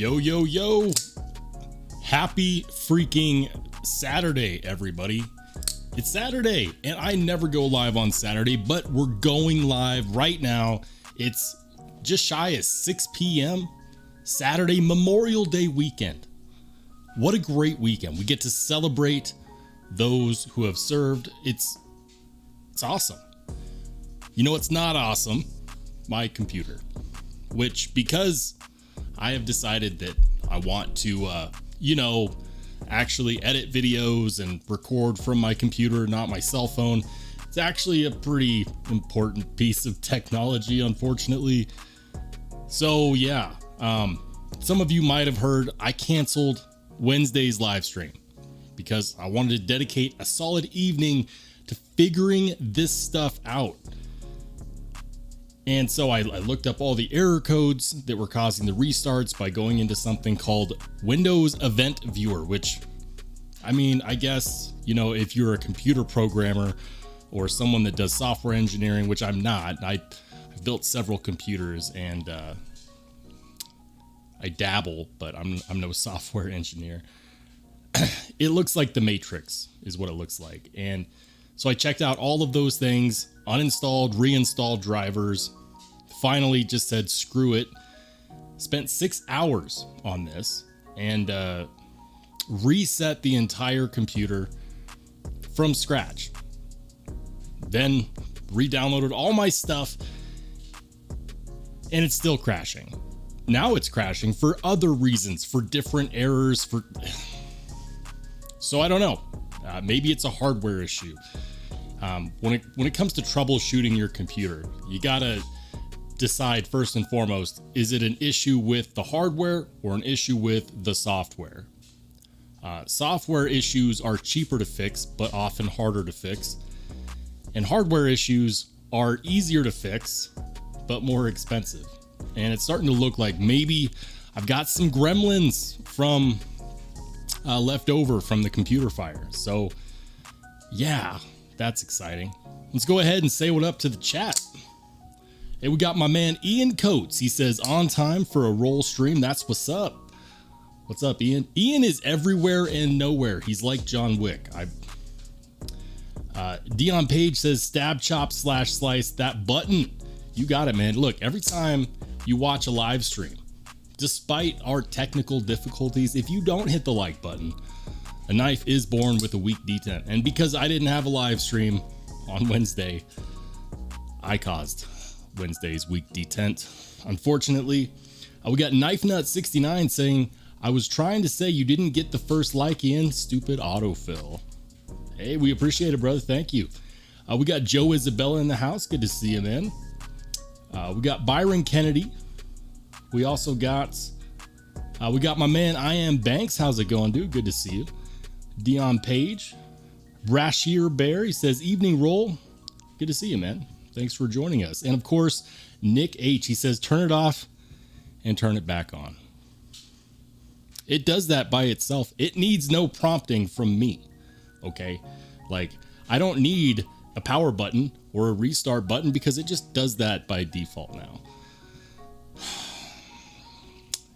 Yo, yo, yo. Happy freaking Saturday, everybody. It's Saturday, and I never go live on Saturday, but we're going live right now. It's just shy of 6 p.m. Saturday, Memorial Day weekend. What a great weekend. We get to celebrate those who have served. It's awesome. You know what's not awesome? My computer. Which, because I have decided that I want to, actually edit videos and record from my computer, not my cell phone. It's actually a pretty important piece of technology, unfortunately. So yeah, some of you might have heard I canceled Wednesday's live stream because I wanted to dedicate a solid evening to figuring this stuff out. And so I looked up all the error codes that were causing the restarts by going into something called Windows Event Viewer, which, I mean, I guess, if you're a computer programmer or someone that does software engineering, which I'm not, I've built several computers and I dabble, but I'm no software engineer. It looks like the Matrix is what it looks like. And so I checked out all of those things, uninstalled, reinstalled drivers, finally just said, screw it. Spent 6 hours on this and reset the entire computer from scratch. Then re-downloaded all my stuff and it's still crashing. Now it's crashing for other reasons, for different errors, so I don't know. Maybe it's a hardware issue. When it comes to troubleshooting your computer, you gotta decide first and foremost, is it an issue with the hardware or an issue with the software? Software issues are cheaper to fix, but often harder to fix. And hardware issues are easier to fix, but more expensive. And it's starting to look like maybe I've got some gremlins from left over from the computer fire. So yeah, that's exciting. Let's go ahead and say what up to the chat. Hey, we got my man Ian Coates. He says, on time for a roll stream. That's what's up. What's up, Ian? Ian is everywhere and nowhere. He's like John Wick. Dion Page says, stab, chop, slash, slice. That button. You got it, man. Look, every time you watch a live stream, despite our technical difficulties, if you don't hit the like button, a knife is born with a weak detent. And because I didn't have a live stream on Wednesday, I caused Wednesday's weak detent. Unfortunately, we got Knife Nut 69 saying, I was trying to say you didn't get the first like in, stupid autofill. Hey, we appreciate it, brother. Thank you. We got Joe Isabella in the house. Good to see you, man. We got Byron Kennedy. We also got, we got my man I Am Banks. How's it going, dude? Good to see you. Dion Page. Brashear Bear. He says, evening roll. Good to see you, man. Thanks for joining us. And of course, Nick H. He says, turn it off and turn it back on. It does that by itself. It needs no prompting from me. Okay. Like, I don't need a power button or a restart button because it just does that by default now.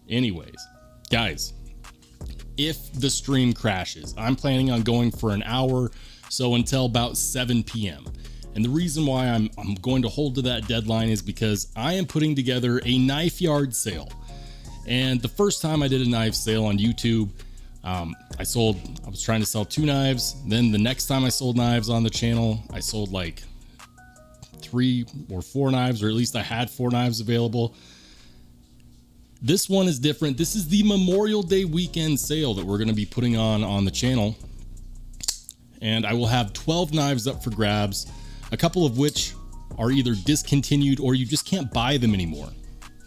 Anyways, guys, if the stream crashes, I'm planning on going for an hour, so until about 7 p.m. And the reason why I'm going to hold to that deadline is because I am putting together a knife yard sale. And the first time I did a knife sale on YouTube, I was trying to sell 2 knives. Then the next time I sold knives on the channel, I sold like 3 or 4 knives, or at least I had 4 knives available. This one is different. This is the Memorial Day weekend sale that we're going to be putting on the channel. And I will have 12 knives up for grabs, a couple of which are either discontinued or you just can't buy them anymore.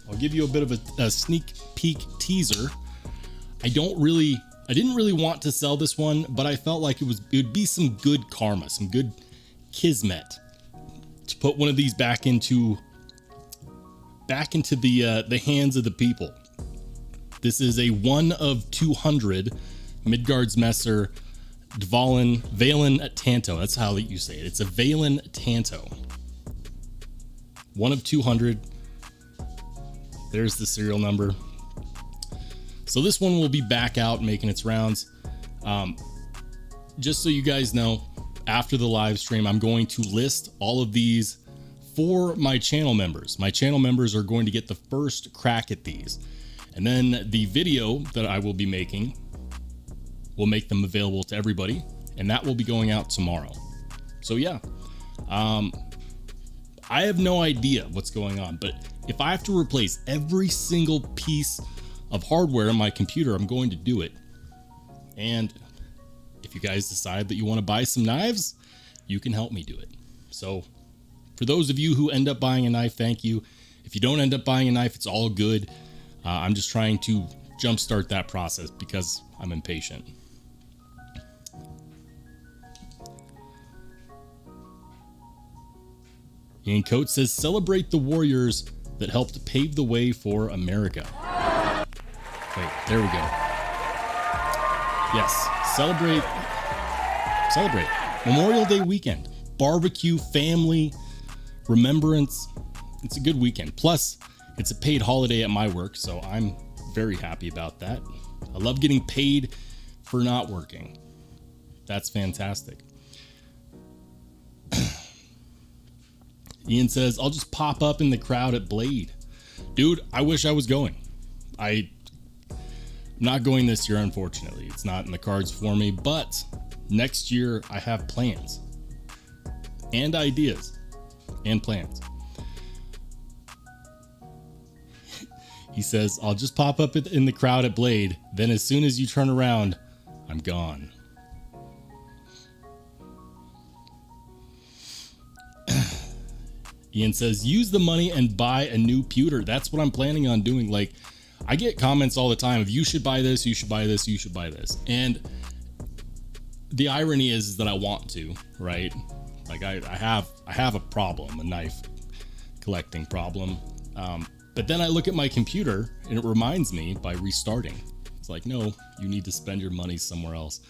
I'll give you a bit of a sneak peek teaser. I didn't really want to sell this one, but I felt like it would be some good karma, some good kismet to put one of these back into the hands of the people. This is a 1 of 200 Midgards Messer Valen Tanto. That's how you say it. It's a Valen Tanto. 1 of 200. There's the serial number. So this one will be back out making its rounds. Just so you guys know, after the live stream, I'm going to list all of these for my channel members. My channel members are going to get the first crack at these. And then the video that I will be making will make them available to everybody. And that will be going out tomorrow. So yeah, I have no idea what's going on, but if I have to replace every single piece of hardware in my computer, I'm going to do it. And if you guys decide that you want to buy some knives, you can help me do it. So for those of you who end up buying a knife, thank you. If you don't end up buying a knife, it's all good. I'm just trying to jumpstart that process because I'm impatient. Ian Coates says, celebrate the warriors that helped pave the way for America. Wait, there we go. Yes, celebrate Memorial Day weekend. Barbecue, family, remembrance. It's a good weekend. Plus, it's a paid holiday at my work, so I'm very happy about that. I love getting paid for not working. That's fantastic. Ian says, I'll just pop up in the crowd at Blade. Dude, I wish I was going. I'm not going this year, unfortunately. It's not in the cards for me, but next year I have plans and ideas and plans. He says, I'll just pop up in the crowd at Blade. Then as soon as you turn around, I'm gone. Ian says, use the money and buy a new pewter. That's what I'm planning on doing. Like, I get comments all the time of, you should buy this, you should buy this, you should buy this. And the irony is that I want to, right? Like I have a problem, a knife collecting problem. But then I look at my computer and it reminds me by restarting. It's like, no, you need to spend your money somewhere else.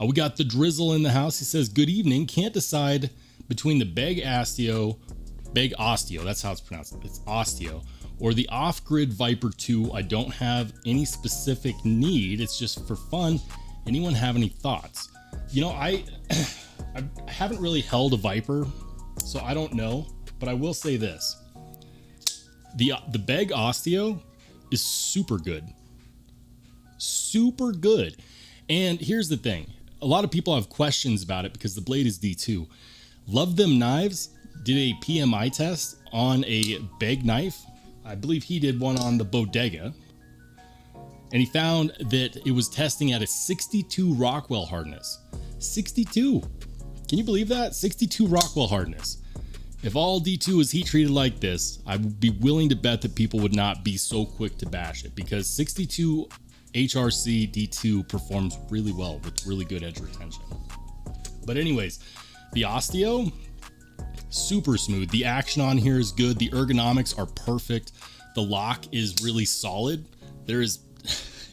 We got the Drizzle in the house. He says, good evening. Can't decide between the Beg Osteo, that's how it's pronounced. It's Osteo, or the off-grid Viper 2. I don't have any specific need. It's just for fun. Anyone have any thoughts? You know, I haven't really held a Viper, so I don't know, but I will say this. The Beg Osteo is super good. Super good. And here's the thing. A lot of people have questions about it because the blade is D2. Love Them Knives did a PMI test on a Beg knife. I believe he did one on the Bodega. And he found that it was testing at a 62 Rockwell hardness. 62. Can you believe that? 62 Rockwell hardness. If all D2 was heat treated like this, I would be willing to bet that people would not be so quick to bash it, because 62 HRC D2 performs really well with really good edge retention. But anyways, the Osteo, super smooth. The action on here is good. The ergonomics are perfect. The lock is really solid. There is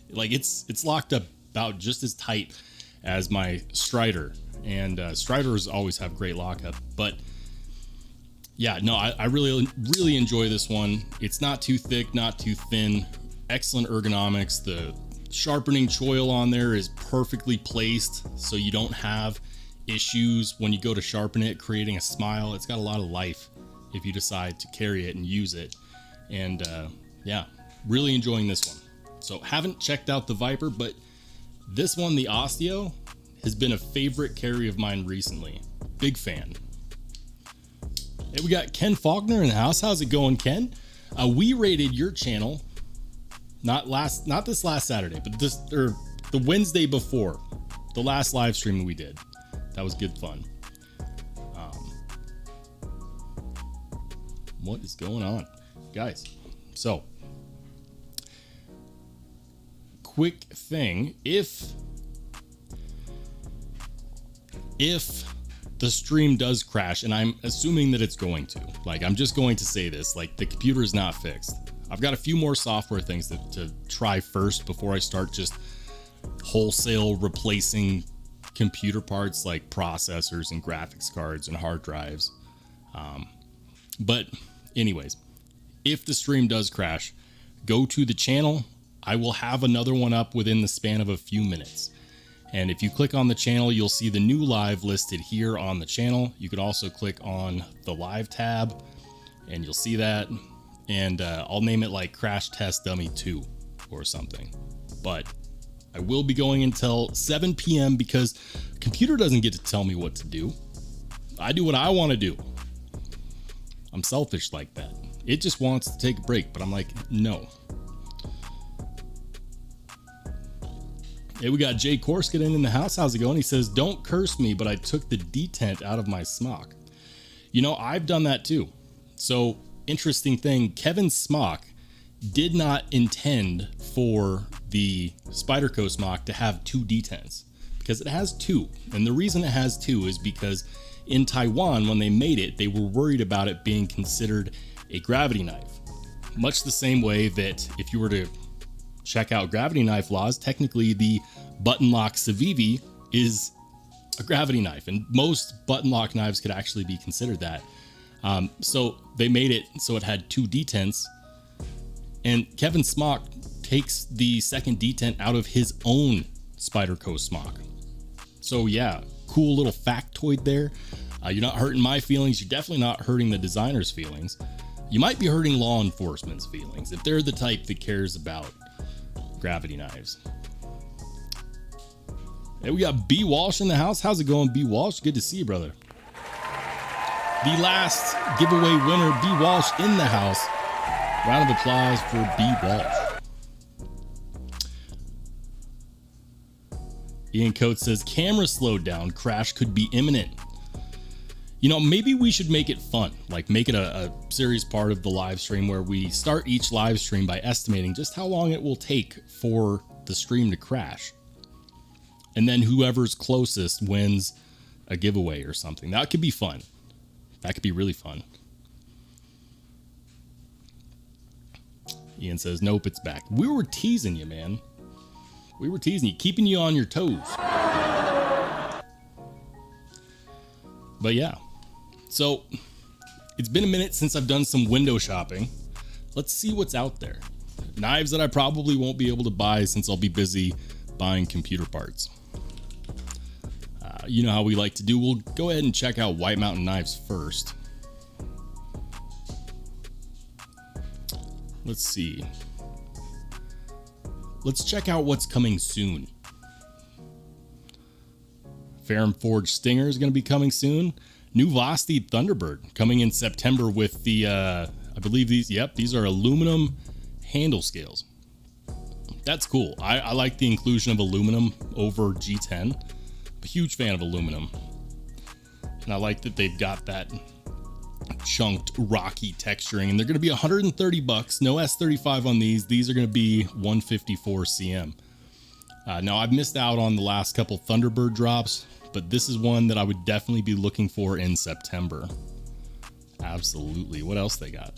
like it's locked up about just as tight as my Strider, and Striders always have great lockup. But yeah, no, I really enjoy this one. It's not too thick, not too thin. Excellent ergonomics. The sharpening choil on there is perfectly placed, so you don't have issues when you go to sharpen it creating a smile. It's got a lot of life if you decide to carry it and use it. And yeah, really enjoying this one. So haven't checked out the Viper, but this one, the Osteo, has been a favorite carry of mine recently. Big fan. Hey, we got Ken Faulkner in the house. How's it going, Ken? We rated your channel not this last Saturday, but the Wednesday before, the last live stream that we did. That was good fun. What is going on, guys? So, quick thing: if the stream does crash, and I'm assuming that it's going to, like, I'm just going to say this, like, the computer is not fixed. I've got a few more software things to try first before I start just wholesale replacing computer parts like processors and graphics cards and hard drives. But anyways, if the stream does crash, go to the channel. I will have another one up within the span of a few minutes. And if you click on the channel, you'll see the new live listed here on the channel. You could also click on the live tab and you'll see that. And I'll name it like Crash Test Dummy 2 or something. But I will be going until 7 p.m. because computer doesn't get to tell me what to do. I do what I want to do. I'm selfish like that. It just wants to take a break, but I'm like, no. Hey, we got Jay Korskin in the house. How's it going? He says, don't curse me, but I took the detent out of my smock. You know, I've done that too. So, interesting thing, Kevin's smock did not intend for the Spyderco smock to have 2 detents because it has 2. And the reason it has 2 is because in Taiwan, when they made it, they were worried about it being considered a gravity knife. Much the same way that if you were to check out gravity knife laws, technically the button lock civivi is a gravity knife, and most button lock knives could actually be considered that. So they made it so it had 2 detents, and Kevin Smock takes the second detent out of his own Spyderco smock. So yeah, cool little factoid there. You're not hurting my feelings. You're definitely not hurting the designer's feelings. You might be hurting law enforcement's feelings if they're the type that cares about gravity knives. Hey, we got B Walsh in the house. How's it going, B Walsh? Good to see you, brother. The last giveaway winner, B Walsh in the house. Round of applause for B Walsh. Ian Coates says, camera slowed down. Crash could be imminent. You know, maybe we should make it fun, like make it a serious part of the live stream where we start each live stream by estimating just how long it will take for the stream to crash. And then whoever's closest wins a giveaway or something. That could be fun. That could be really fun. Ian says, nope, it's back. We were teasing you, man. We were teasing you, keeping you on your toes. But yeah. So, it's been a minute since I've done some window shopping. Let's see what's out there. Knives that I probably won't be able to buy since I'll be busy buying computer parts. You know how we like to do. We'll go ahead and check out White Mountain Knives first. Let's see. Let's check out what's coming soon. Ferrum Forge Stinger is going to be coming soon. New Vosti Thunderbird coming in September with the, I believe these are aluminum handle scales. That's cool. I like the inclusion of aluminum over G10. I'm a huge fan of aluminum. And I like that they've got that chunked rocky texturing, and they're going to be $130. No S35 on these. These are going to be 154 CM. Now I've missed out on the last couple Thunderbird drops, but this is one that I would definitely be looking for in September. Absolutely. What else they got?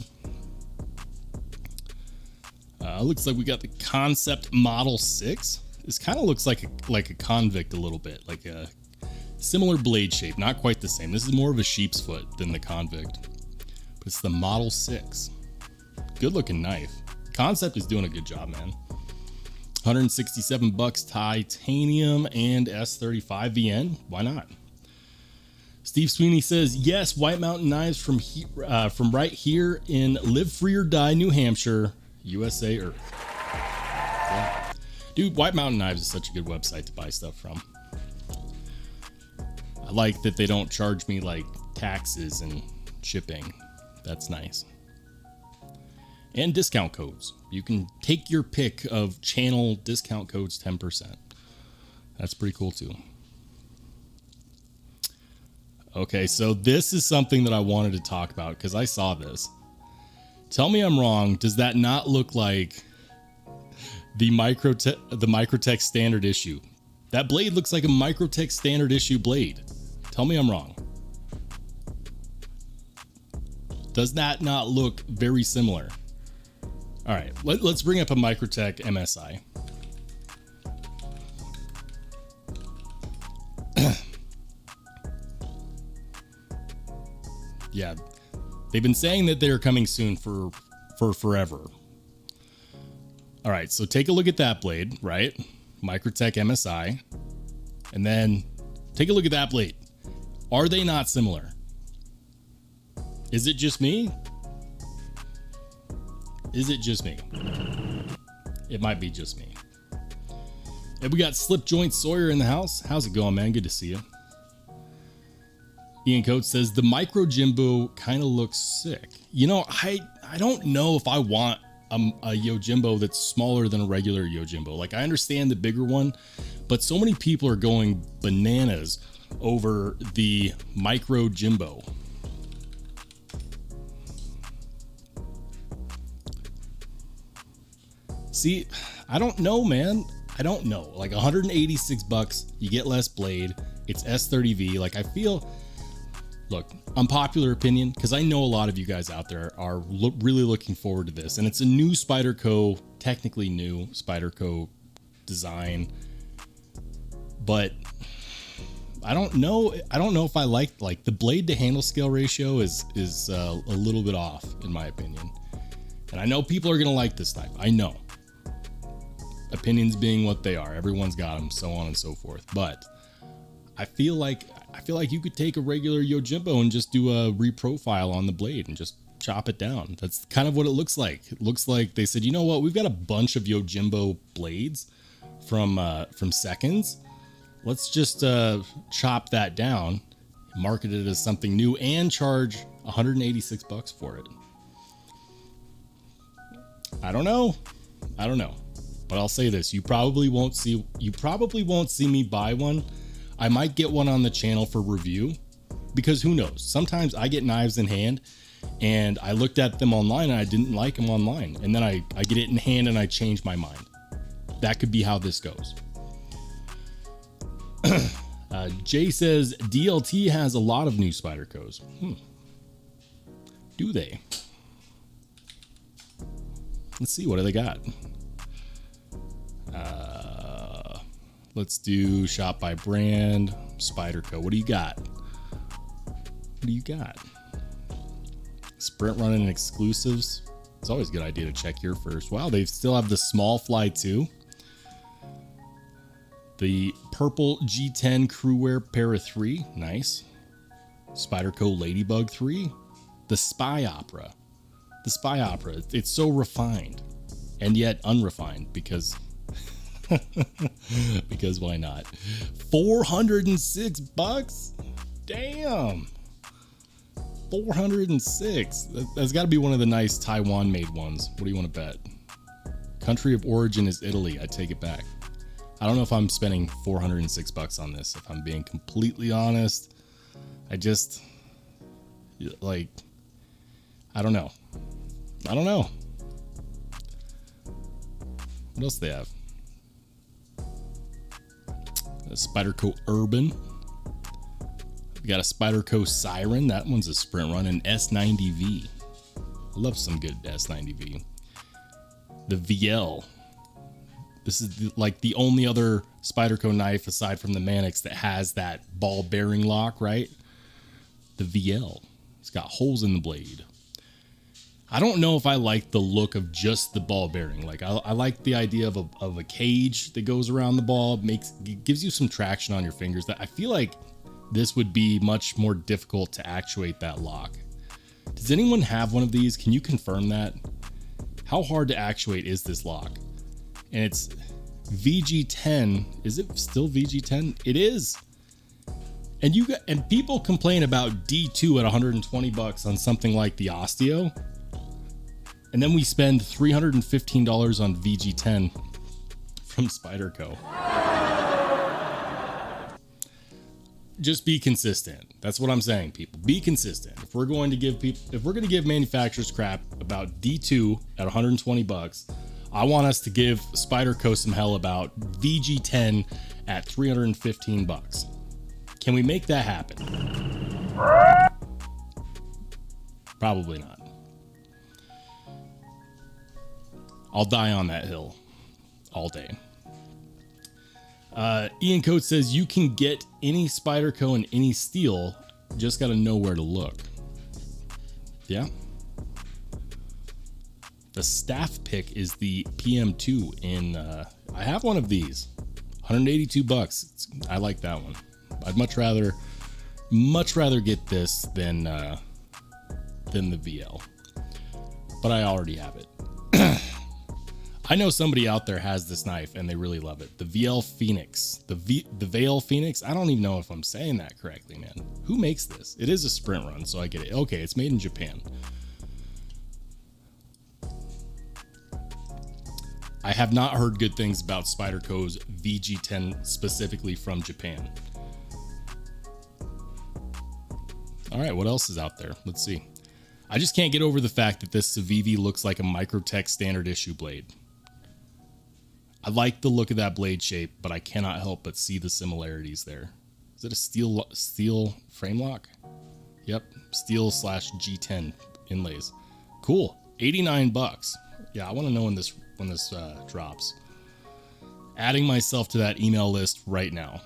Looks like we got the Concept Model 6. This kind of looks like a Convict a little bit, like a similar blade shape, not quite the same. This is more of a sheep's foot than the Convict, but it's the Model 6. Good looking knife. Concept is doing a good job, man. $167 titanium and S35 VN. Why not? Steve Sweeney says, yes, White Mountain Knives from right here in Live Free or Die, New Hampshire, USA Earth. Yeah. Dude, White Mountain Knives is such a good website to buy stuff from. I like that they don't charge me like taxes and shipping. That's nice. And discount codes. You can take your pick of channel discount codes, 10%. That's pretty cool too. Okay, so this is something that I wanted to talk about because I saw this. Tell me I'm wrong. Does that not look like the microtech standard issue? That blade looks like a microtech standard issue blade. Tell me I'm wrong. Does that not look very similar? All right, let's bring up a microtech MSI. Yeah, they've been saying that they're coming soon for forever. All right, so take a look at that blade, right? Microtech MSI. And then take a look at that blade. Are they not similar? Is it just me? Is it just me? It might be just me. And we got Slip Joint Sawyer in the house. How's it going, man? Good to see you. Ian Coates says the micro Jimbo kind of looks sick. You know, I don't know if I want a Yojimbo that's smaller than a regular Yojimbo. Like, I understand the bigger one, but so many people are going bananas over the micro Jimbo. See, I don't know, man. I don't know. Like, 186 bucks, you get less blade. It's S30V. Like, I feel, look, unpopular opinion, because I know a lot of you guys out there are really looking forward to this, and it's a new Spyderco, technically new Spyderco design, but I don't know if I like the blade to handle scale ratio is a little bit off, in my opinion. And I know people are gonna like this knife. I know, opinions being what they are, everyone's got them, so on and so forth. But I feel like you could take a regular Yojimbo and just do a reprofile on the blade and just chop it down. That's kind of what it looks like. It looks like they said, you know what, we've got a bunch of Yojimbo blades from Seconds. Let's just chop that down, market it as something new, and charge 186 bucks for it. I don't know, but I'll say this: you probably won't see me buy one. I might get one on the channel for review, because who knows? Sometimes I get knives in hand and I looked at them online and I didn't like them online, and then I get it in hand and I change my mind. That could be how this goes. Jay says DLT has a lot of new Spydercos. Do they? Let's see, what do they got? Let's do shop by brand, Spyderco. What do you got? Sprint running and exclusives. It's always a good idea to check here first. Wow, they still have the small fly too. The purple G10 Crewwear Para 3, nice. Spyderco Ladybug 3. The Spy Opera. It's so refined and yet unrefined, because because why not? 406 bucks? Damn. 406. That's got to be one of the nice Taiwan made ones. What do you want to bet? Country of origin is Italy. I take it back. I don't know if I'm spending 406 bucks on this, if I'm being completely honest. I just, like, I don't know. What else do they have? A Spyderco Urban. We got a Spyderco Siren. That one's a sprint run. An S90V. I love some good S90V. The VL. This is like the only other Spyderco knife aside from the Mannix that has that ball bearing lock, right? The VL. It's got holes in the blade. I don't know if I like the look of just the ball bearing. Like, I like the idea of a cage that goes around the ball, gives you some traction on your fingers. That I feel like this would be much more difficult to actuate that lock. Does anyone have one of these? Can you confirm that? How hard to actuate is this lock? And it's VG10. Is it still VG10? It is. And people complain about D2 at 120 bucks on something like the Osteo. And then we spend $315 on VG10 from Spyderco. Just be consistent. That's what I'm saying, people. Be consistent. If we're going to give manufacturers crap about D2 at 120 bucks, I want us to give Spyderco some hell about VG10 at 315 bucks. Can we make that happen? Probably not. I'll die on that hill all day. Ian Coates says you can get any Spyderco in any steel, just got to know where to look. Yeah. The staff pick is the PM2 in, I have one of these, 182 bucks. I like that one. I'd much rather get this than the VL, but I already have it. I know somebody out there has this knife and they really love it. The VL Phoenix, the Veil Phoenix. I don't even know if I'm saying that correctly, man. Who makes this? It is a sprint run, so I get it. Okay, it's made in Japan. I have not heard good things about Spyderco's VG10 specifically from Japan. All right, what else is out there? Let's see. I just can't get over the fact that this civivi looks like a microtech standard issue blade. I like the look of that blade shape, but I cannot help but see the similarities there. Is it a steel frame lock? Yep, steel / G10 inlays. Cool, 89 bucks. Yeah, I want to know when this drops. Adding myself to that email list right now.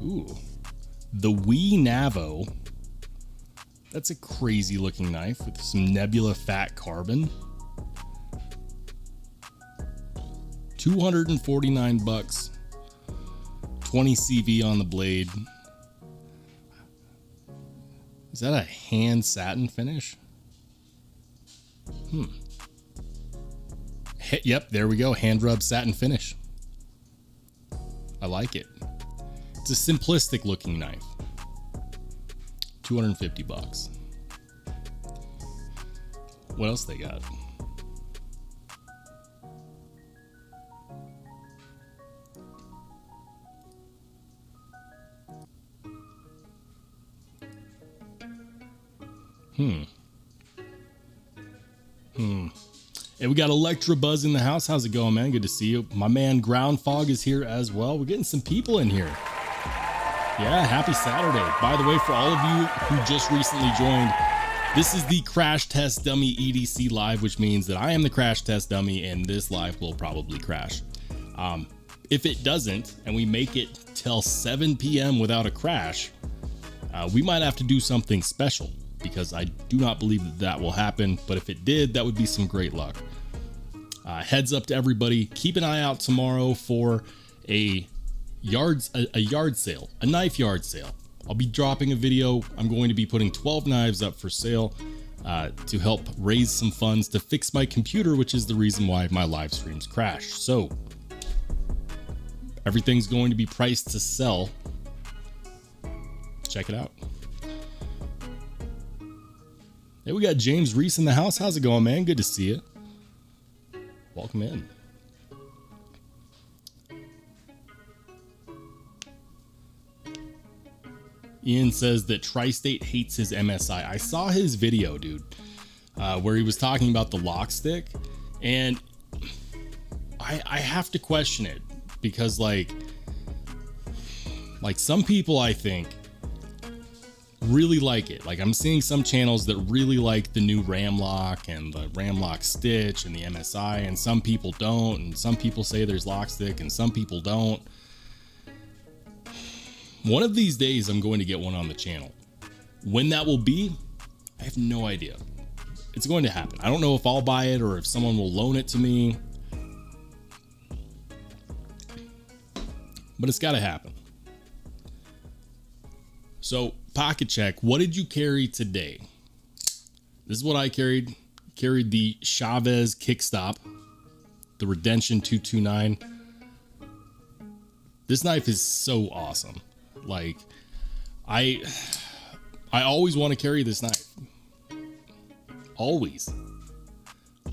Ooh, the Wee Navo. That's a crazy looking knife with some Nebula fat carbon. 249 bucks. 20 CV on the blade. Is that a hand satin finish? Yep, there we go. Hand rub satin finish. I like it. It's a simplistic looking knife. 250 bucks. What else they got? And we got Electra Buzz in the house. How's it going, man? Good to see you. My man Ground Fog is here as well. We're getting some people in here. Yeah, happy Saturday. By the way, for all of you who just recently joined, this is the Crash Test Dummy EDC live, which means that I am the crash test dummy and this live will probably crash. If it doesn't, and we make it till 7 p.m. without a crash, we might have to do something special, because I do not believe that will happen. But if it did, that would be some great luck. Heads up to everybody. Keep an eye out tomorrow for a yard sale, a knife yard sale. I'll be dropping a video. I'm going to be putting 12 knives up for sale to help raise some funds to fix my computer, which is the reason why my live streams crash. So everything's going to be priced to sell. Check it out. Hey, we got James Reese in the house. How's it going, man? Good to see you. Welcome in. Ian says that Tri-State hates his MSI. I saw his video, dude, where he was talking about the lock stick, and I have to question it, because like some people, I think, really like it. Like, I'm seeing some channels that really like the new ram lock and the ram lock stitch and the MSI, and some people don't, and some people say there's lock stick and some people don't. One of these days I'm going to get one on the channel. When that will be, I have no idea. It's going to happen. I don't know if I'll buy it or if someone will loan it to me, but it's got to happen. So, pocket check. What did you carry today? This is what I carried. Carried the Chavez Kickstop, the Redemption 229. This knife is so awesome. Like, I always want to carry this knife. Always.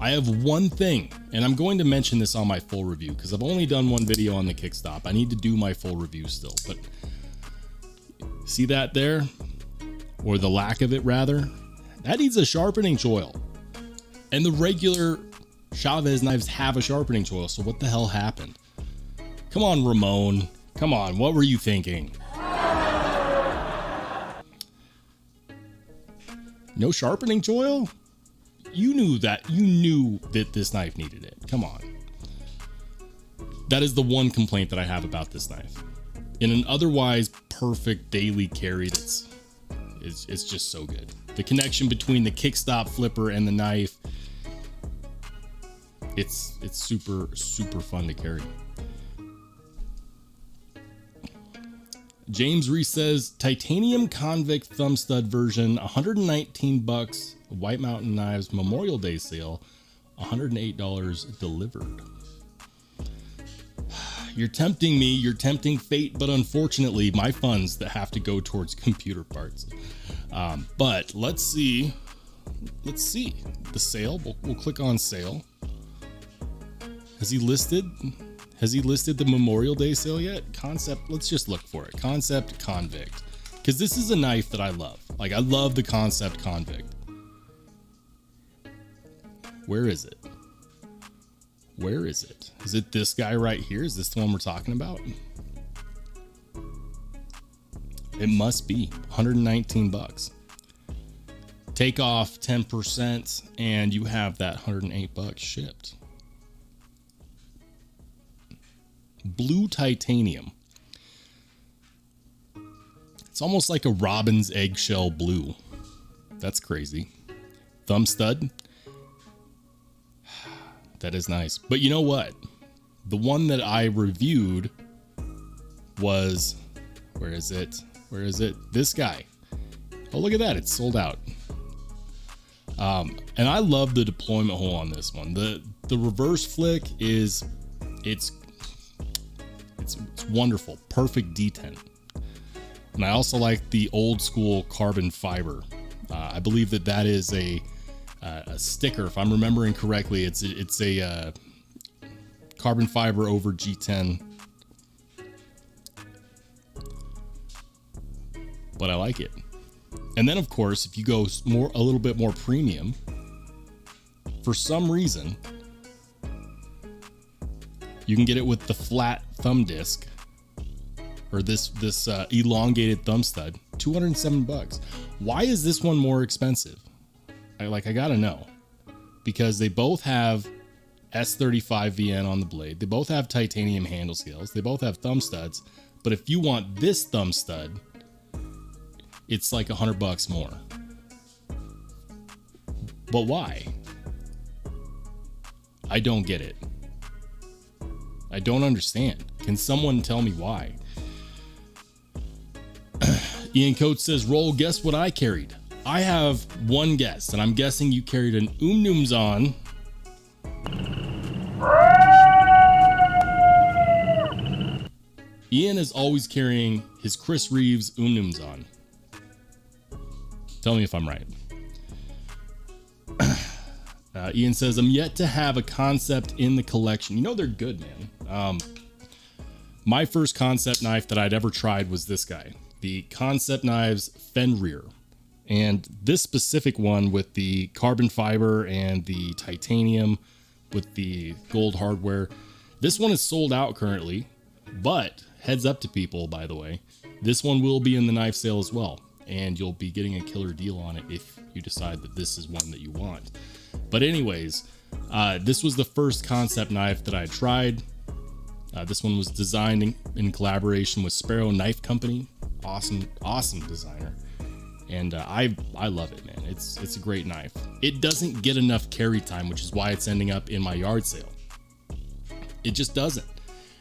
I have one thing, and I'm going to mention this on my full review, because I've only done one video on the Kickstop. I need to do my full review still, but see that there? Or the lack of it, rather? That needs a sharpening choil. And the regular Chavez knives have a sharpening choil, so what the hell happened? Come on, Ramon. Come on, what were you thinking? No sharpening choil? You knew that this knife needed it. Come on. That is the one complaint that I have about this knife. in an otherwise perfect daily carry it's just so good. The connection between the kickstop flipper and the knife, it's super fun to carry. James Reese says titanium convict thumb stud version, $119. White Mountain Knives Memorial Day sale, $108 delivered. You're tempting me, you're tempting fate, but unfortunately my funds that have to go towards computer parts. But let's see the sale. We'll click on sale. Has he listed the Memorial Day sale yet? Concept, let's just look for it. Concept Convict, because this is a knife that I love. Like, I love the Concept Convict. Where is it? Where is it? Is it this guy right here? Is this the one we're talking about? It must be $119. Take off 10% and you have that $108 shipped. Blue titanium. It's almost like a robin's eggshell blue. That's crazy. Thumb stud. That is nice. But you know what? The one that I reviewed was, where is it? Where is it? This guy. Oh, look at that. It's sold out. And I love the deployment hole on this one. The reverse flick is, it's wonderful. Perfect D10. And I also like the old school carbon fiber. I believe that is a sticker, if I'm remembering correctly. It's a carbon fiber over G10, but I like it. And then of course, if you go a little bit more premium, for some reason you can get it with the flat thumb disc, or this elongated thumb stud. $207. Why is this one more expensive? I gotta know, because they both have S35 VN on the blade. They both have titanium handle scales. They both have thumb studs. But if you want this thumb stud, it's like $100 more. But why? I don't get it. I don't understand. Can someone tell me why? Ian Coates says, Roll, guess what I carried? I have one guess, and I'm guessing you carried an Umnumzon. Ian is always carrying his Chris Reeves Umnumzon. Tell me if I'm right. Ian says, I'm yet to have a concept in the collection. You know they're good, man. My first concept knife that I'd ever tried was this guy, the Concept Knives Fenrir. And this specific one with the carbon fiber and the titanium with the gold hardware, this one is sold out currently, but heads up to people, by the way, this one will be in the knife sale as well. And you'll be getting a killer deal on it if you decide that this is one that you want. But anyways, this was the first concept knife that I tried. This one was designed in collaboration with Sparrow Knife Company. Awesome designer. And I love it, man. It's a great knife. It doesn't get enough carry time, which is why it's ending up in my yard sale. It just doesn't.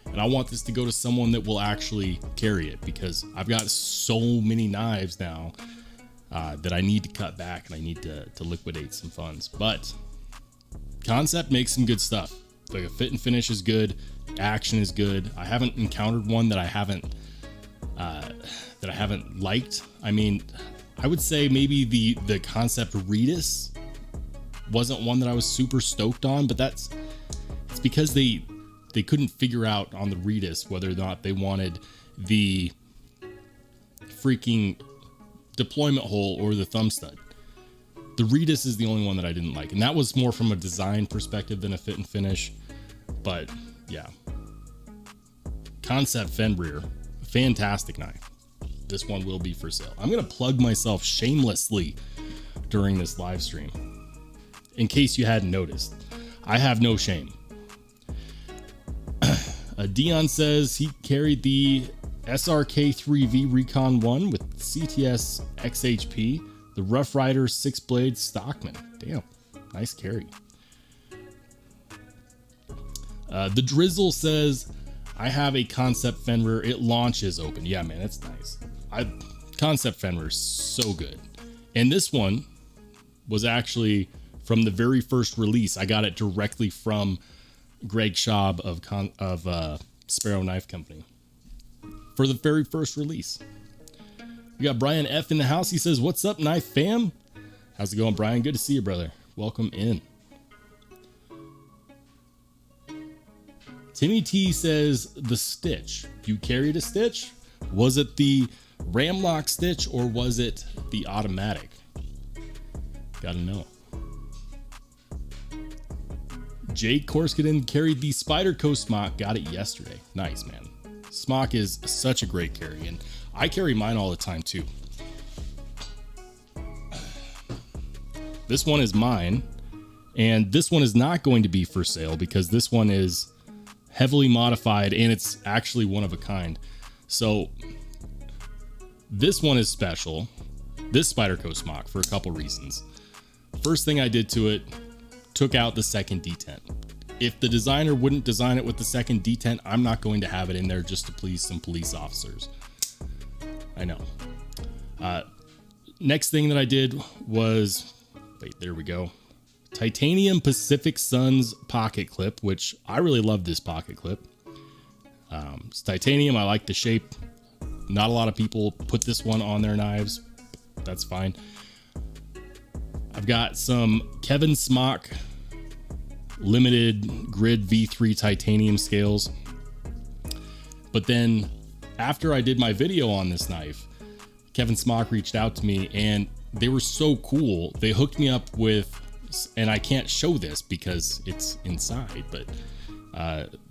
And I want this to go to someone that will actually carry it, because I've got so many knives now that I need to cut back, and I need to liquidate some funds. But Concept makes some good stuff. The fit and finish is good. Action is good. I haven't encountered one that I haven't liked. I mean, I would say maybe the Concept Redis wasn't one that I was super stoked on, but it's because they couldn't figure out on the Redis whether or not they wanted the freaking deployment hole or the thumb stud. The Redis is the only one that I didn't like, and that was more from a design perspective than a fit and finish. But yeah, Concept Fenrir, fantastic knife. This one will be for sale. I'm gonna plug myself shamelessly during this live stream, in case you hadn't noticed. I have no shame. Dion says he carried the SRK3V Recon 1 with CTS XHP, the Rough Rider 6-blade Stockman. Damn, nice carry. The Drizzle says, I have a concept Fenrir. It launches open. Yeah, man, it's nice. Concept Fenrir is so good. And this one was actually from the very first release. I got it directly from Greg Schaub of Sparrow Knife Company for the very first release. We got Brian F in the house. He says, what's up, Knife fam? How's it going, Brian? Good to see you, brother. Welcome in. Timmy T says, the stitch. You carried a stitch? Was it the Ramlock stitch or was it the automatic? Gotta know. Jake Korskinen carried the Spyderco smock. Got it yesterday. Nice, man. Smock is such a great carry, and I carry mine all the time too. This one is mine, and this one is not going to be for sale because this one is heavily modified and it's actually one of a kind. So this one is special, this Spyderco smock, for a couple reasons. First thing I did to it, took out the second detent. If the designer wouldn't design it with the second detent, I'm not going to have it in there just to please some police officers. I know. Next thing that I did was, wait, there we go. Titanium Pacific Suns pocket clip, which I really love this pocket clip. It's titanium. I like the shape. Not a lot of people put this one on their knives. That's fine. I've got some Kevin Smock limited grid V3 titanium scales. But then after I did my video on this knife, Kevin Smock reached out to me and they were so cool. They hooked me up with, and I can't show this because it's inside, but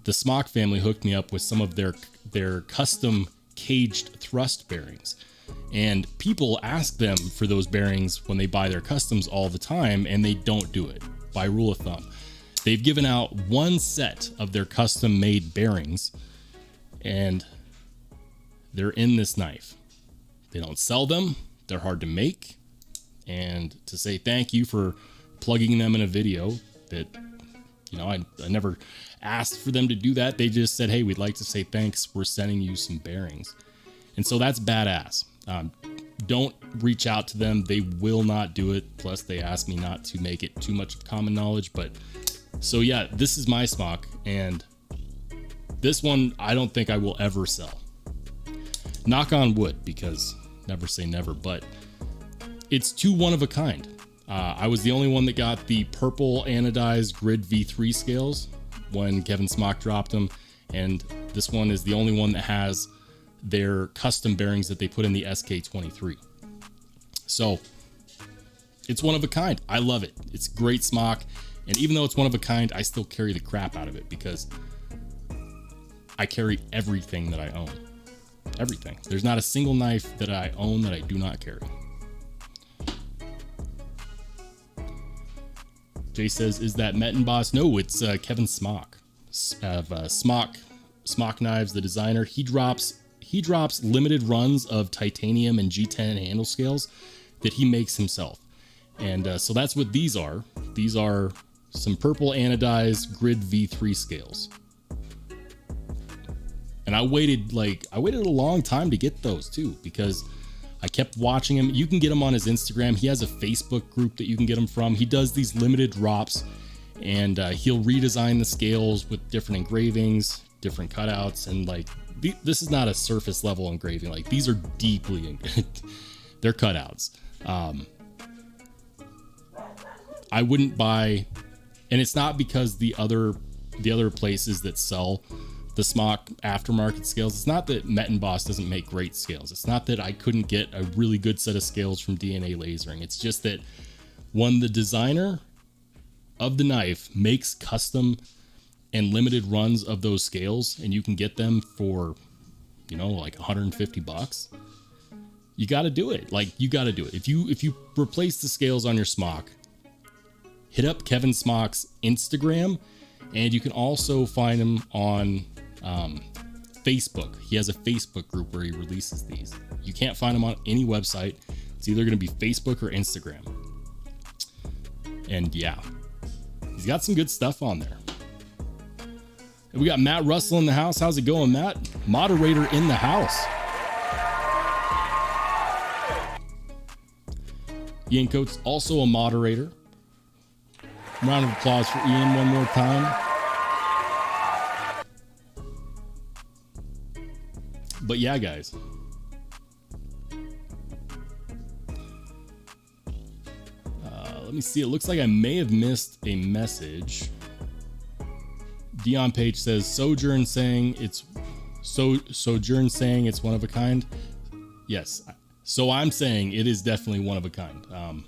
the Smock family hooked me up with some of their custom caged thrust bearings. And people ask them for those bearings when they buy their customs all the time, and they don't do it by rule of thumb. They've given out one set of their custom made bearings, and they're in this knife. They don't sell them. They're hard to make. And to say thank you for plugging them in a video that, you know, I never asked for them to do that. They just said, hey, we'd like to say thanks. We're sending you some bearings. And so that's badass. Don't reach out to them. They will not do it. Plus they asked me not to make it too much of common knowledge. But so yeah, this is my smock, and this one I don't think I will ever sell. Knock on wood, because never say never, but it's too one of a kind. I was the only one that got the purple anodized grid V3 scales when Kevin Smock dropped them, and this one is the only one that has their custom bearings that they put in the SK23. So it's one of a kind. I love it. It's a great smock, and even though it's one of a kind, I still carry the crap out of it because I carry everything that I own. Everything. There's not a single knife that I own that I do not carry. Jay says, is that Metin Boss? No, it's Kevin Smock of Smock Knives, the designer. He drops limited runs of titanium and G10 handle scales that he makes himself. And so that's what these are. These are some purple anodized grid V3 scales. And I waited a long time to get those too, because I kept watching him. You can get him on his Instagram. He has a Facebook group that you can get him from. He does these limited drops, and he'll redesign the scales with different engravings, different cutouts, and like this is not a surface level engraving. Like these are deeply, they're cutouts. I wouldn't buy, and it's not because the other places that sell the Smock aftermarket scales, it's not that Metin Boss doesn't make great scales. It's not that I couldn't get a really good set of scales from DNA Lasering. It's just that when the designer of the knife makes custom and limited runs of those scales, and you can get them for, you know, like $150, you got to do it. Like, you got to do it. If you replace the scales on your Smock, hit up Kevin Smock's Instagram, and you can also find him on Facebook. He has a Facebook group where he releases these. You can't find them on any website. It's either going to be Facebook or Instagram. And yeah, he's got some good stuff on there. And we got Matt Russell in the house. How's it going, Matt? Moderator in the house. Ian Coates, also a moderator. Round of applause for Ian one more time. But yeah, guys. Let me see. It looks like I may have missed a message. Dion Page says Sojourn saying it's one of a kind. Yes. So I'm saying it is definitely one of a kind.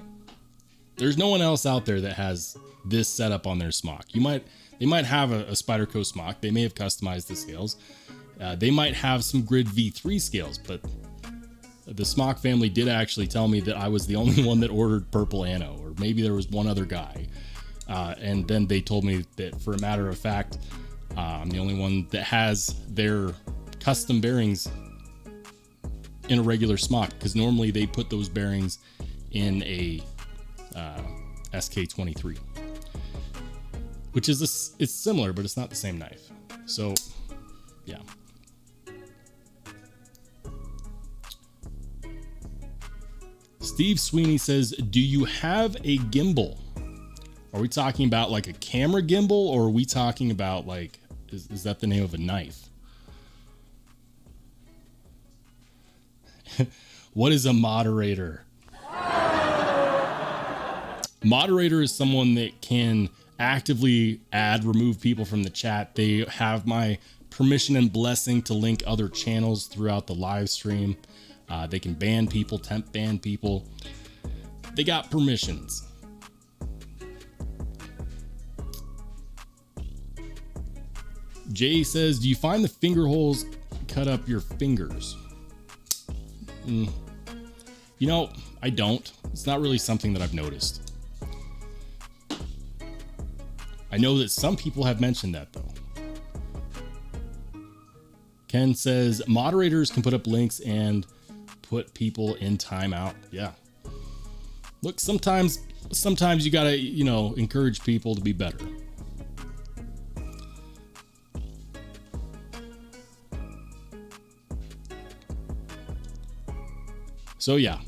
There's no one else out there that has this setup on their smock. They might have a Spyderco smock. They may have customized the scales. They might have some Grid V3 scales, but the smock family did actually tell me that I was the only one that ordered purple anno, or maybe there was one other guy. And then they told me that, for a matter of fact, I'm the only one that has their custom bearings in a regular smock, because normally they put those bearings in a SK23, which is it's similar, but it's not the same knife. So yeah. Steve Sweeney says, do you have a gimbal? Are we talking about like a camera gimbal, or are we talking about like, is that the name of a knife? What is a moderator? Moderator is someone that can actively remove people from the chat. They have my permission and blessing to link other channels throughout the live stream. They can ban people, temp ban people. They got permissions. Jay says, do you find the finger holes cut up your fingers? You know, I don't. It's not really something that I've noticed. I know that some people have mentioned that, though. Ken says, moderators can put up links and put people in timeout. Yeah. Look, sometimes you gotta, encourage people to be better. So yeah,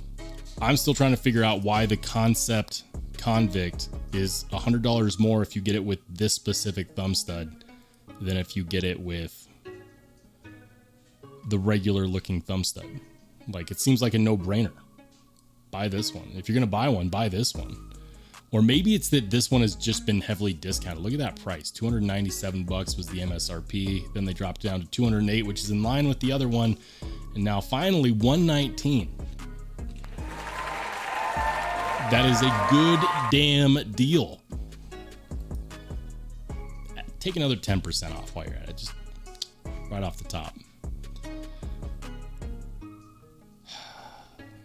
I'm still trying to figure out why the Concept Convict is $100 more if you get it with this specific thumb stud than if you get it with the regular looking thumb stud. Like, it seems like a no-brainer. Buy this one. If you're gonna buy one, buy this one. Or maybe it's that this one has just been heavily discounted. Look at that price. $297 was the MSRP. Then they dropped down to 208, which is in line with the other one. And now finally $119. That is a good damn deal. Take another 10% off while you're at it. Just right off the top.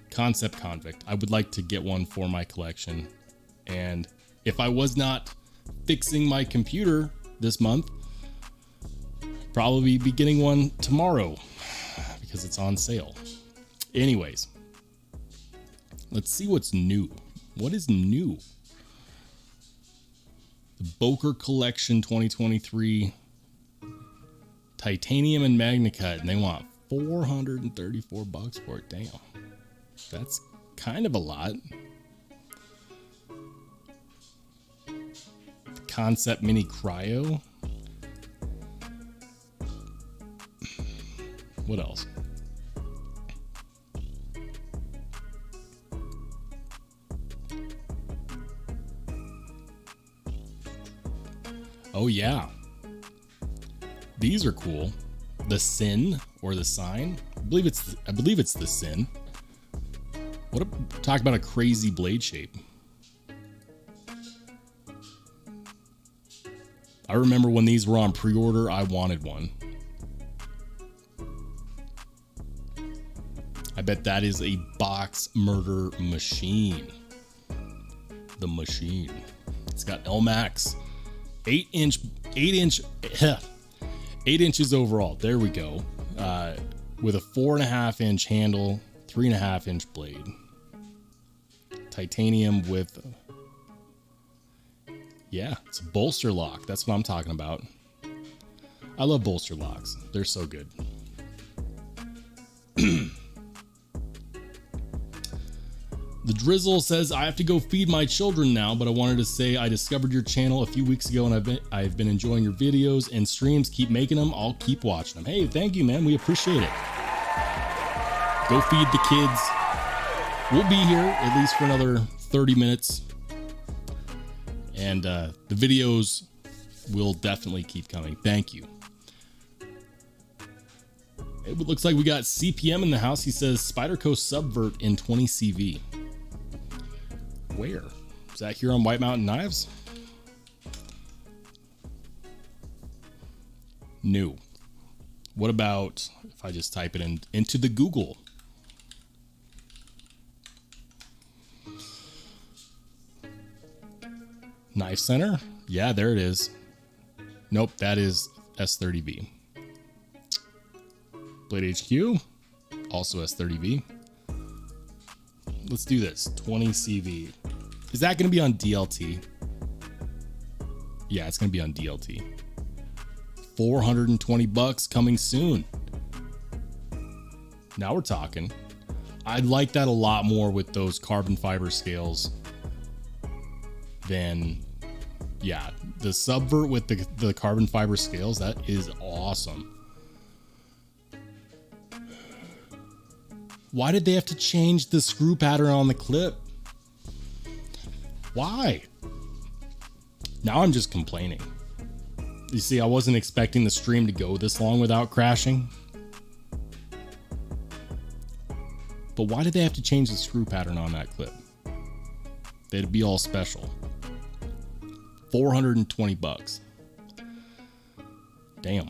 Concept Convict. I would like to get one for my collection. And if I was not fixing my computer this month, probably be getting one tomorrow because it's on sale. Anyways, let's see what's new. What is new? The Boker Collection 2023 titanium and magna cut, and they want $434 for it. Damn, that's kind of a lot. The Concept Mini Cryo. What else? Oh yeah, these are cool. The Sin or the Sign. I believe it's the Sin. Talk about a crazy blade shape. I remember when these were on pre-order, I wanted one. I bet that is a box murder machine. The machine. It's got LMAX 8-inch 8 inches overall. There we go. With a 4.5 inch handle, 3.5 inch blade. Titanium with, yeah, it's a bolster lock. That's what I'm talking about. I love bolster locks. They're so good. The Drizzle says, I have to go feed my children now, but I wanted to say I discovered your channel a few weeks ago and I've been enjoying your videos and streams. Keep making them. I'll keep watching them. Hey, thank you, man. We appreciate it. Go feed the kids. We'll be here at least for another 30 minutes. And the videos will definitely keep coming. Thank you. It looks like we got CPM in the house. He says, Spyderco Subvert in 20 CV. Where? Is that here on White Mountain Knives? New. What about if I just type it into the Google? Knife Center? Yeah, there it is. Nope, that is S30V. Blade HQ, also S30V. Let's do this. 20 CV. Is that going to be on DLT? Yeah, it's going to be on DLT. 420 bucks coming soon. Now we're talking. I'd like that a lot more with those carbon fiber scales than, yeah, the Subvert with the carbon fiber scales. That is awesome. Why did they have to change the screw pattern on the clip? Why? Now I'm just complaining. You see, I wasn't expecting the stream to go this long without crashing. But why did they have to change the screw pattern on that clip? They'd be all special. 420 bucks. Damn.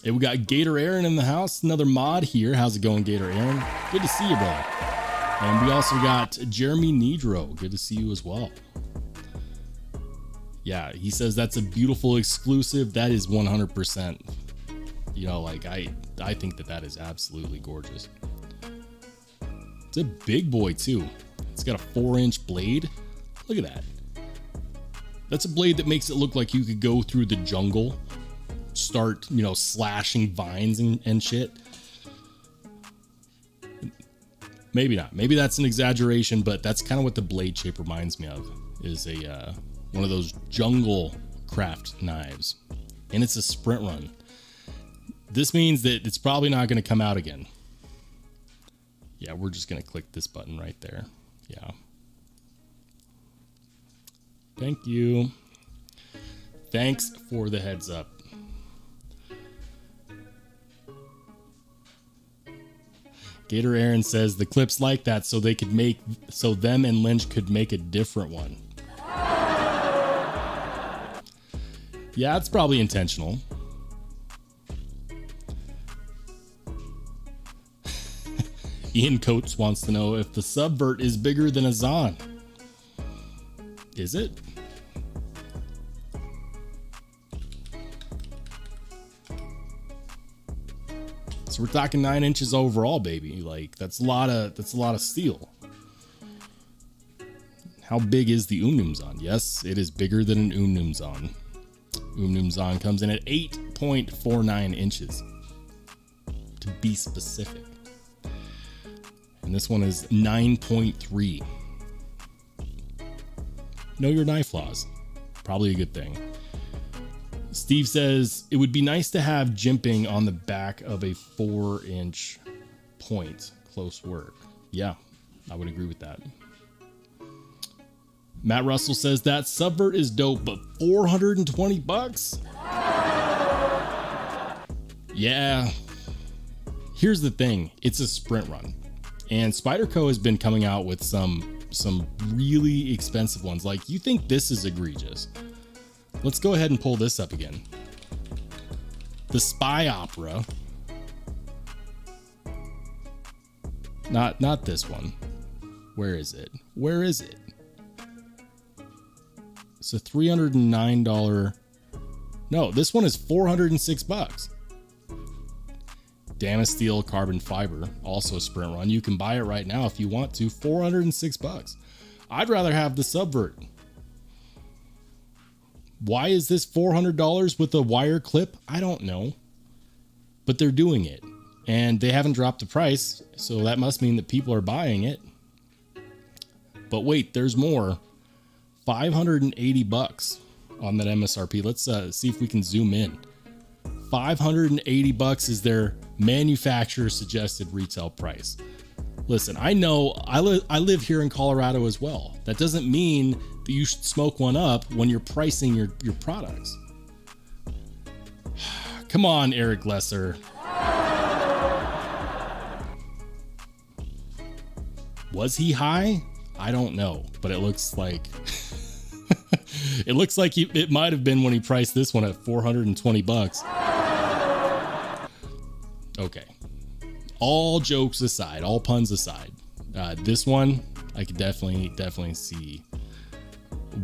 Hey, we got Gator Aaron in the house, another mod here. How's it going, Gator Aaron? Good to see you, brother. And we also got Jeremy Nidro. Good to see you as well. Yeah, he says that's a beautiful exclusive. That is 100%. You know, like I think that is absolutely gorgeous. It's a big boy too. It's got a 4-inch blade. Look at that. That's a blade that makes it look like you could go through the jungle, start, you know, slashing vines and shit. Maybe not. Maybe that's an exaggeration, but that's kind of what the blade shape reminds me of. Is a one of those jungle craft knives, and it's a sprint run. This means that it's probably not going to come out again. Yeah, we're just going to click this button right there. Yeah. Thank you. Thanks for the heads up. Gator Aaron says the clips like that so they could make, so them and Lynch could make a different one. Yeah, it's probably intentional. Ian Coates wants to know if the Subvert is bigger than a Zahn. Is it? So we're talking 9 inches overall, baby. Like that's a lot of steel. How big is the Zahn? Yes, it is bigger than an Zahn. Zahn comes in at 8.49 inches. To be specific. And this one is 9.3. Know your knife flaws. Probably a good thing. Steve says, it would be nice to have jimping on the back of a 4-inch point. Close work. Yeah, I would agree with that. Matt Russell says that Subvert is dope, but 420 bucks? Yeah. Here's the thing. It's a sprint run. And Spyderco has been coming out with some really expensive ones. Like, you think this is egregious? Let's go ahead and pull this up again. The Spy Opera. Not this one. Where is it? Where is it? It's a $309. No, this one is $406. Damasteel carbon fiber, also sprint run. You can buy it right now if you want to. $406. I'd rather have the Subvert. Why is this $400 with a wire clip? I don't know. But they're doing it. And they haven't dropped the price, so that must mean that people are buying it. But wait, there's more. $580 on that MSRP. Let's see if we can zoom in. $580 is their manufacturer suggested retail price. Listen, I know I live here in Colorado as well. That doesn't mean that you should smoke one up when you're pricing your products. Come on, Eric Lesser. Was he high? I don't know, but it looks like it looks like it might have been when he priced this one at $420. Okay. All jokes aside, all puns aside, this one I could definitely see